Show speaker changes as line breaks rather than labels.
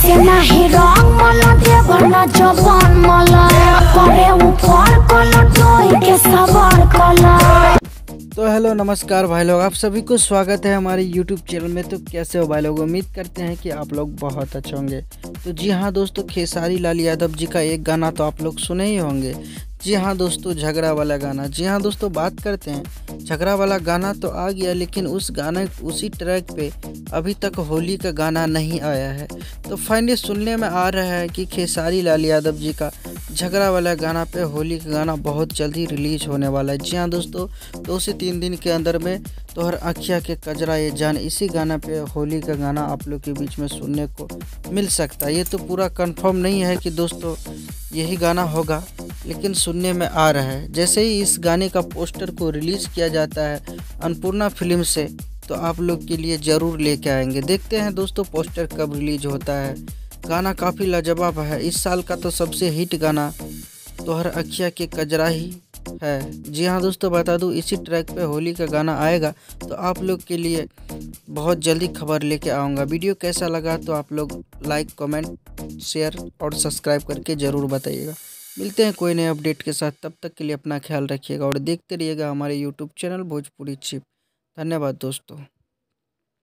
ऐसे नहीं रंग मला देवर ना जवान मला करे ऊपर कला टोई के सवार कला।
तो हेलो नमस्कार भाई लोग, आप सभी को स्वागत है हमारे YouTube चैनल में। तो कैसे हो भाई लोग, उम्मीद करते हैं कि आप लोग बहुत अच्छे होंगे। तो जी हाँ दोस्तों, खेसारी लाल यादव जी का एक गाना तो आप लोग सुने ही होंगे। जी हाँ दोस्तों, झगड़ा वाला गाना। जी हाँ दोस्तों, बात करते हैं झगड़ा वाला गाना तो आ गया, लेकिन उस गाने उसी ट्रैक पे अभी तक होली का गाना नहीं आया है। तो फाइनली सुनने में आ रहा है कि खेसारी लाल यादव जी का झगड़ा वाला गाना पे होली का गाना बहुत जल्दी रिलीज होने वाला है। जी हाँ दोस्तों, 2 से 3 दिन के अंदर में तोहर आँखिया के कजरा ये जान, इसी गाना पे होली का गाना आप लोग के बीच में सुनने को मिल सकता है। ये तो पूरा कंफर्म नहीं है कि दोस्तों यही गाना होगा, लेकिन सुनने में आ रहा है। जैसे ही इस गाने का पोस्टर को रिलीज़ किया जाता है अन्नपूर्णा फिल्म से, तो आप लोग के लिए ज़रूर लेके आएंगे। देखते हैं दोस्तों पोस्टर कब रिलीज होता है। गाना काफ़ी लाजवाब है। इस साल का तो सबसे हिट गाना तोहर अखिया के कजरा ही है। जी हाँ दोस्तों, बता दूँ इसी ट्रैक पे होली का गाना आएगा, तो आप लोग के लिए बहुत जल्दी खबर लेके आऊँगा। वीडियो कैसा लगा तो आप लोग लाइक, कमेंट, शेयर और सब्सक्राइब करके ज़रूर बताइएगा। मिलते हैं कोई नए अपडेट के साथ, तब तक के लिए अपना ख्याल रखिएगा और देखते रहिएगा हमारे YouTube चैनल भोजपुरी चिप। धन्यवाद दोस्तों।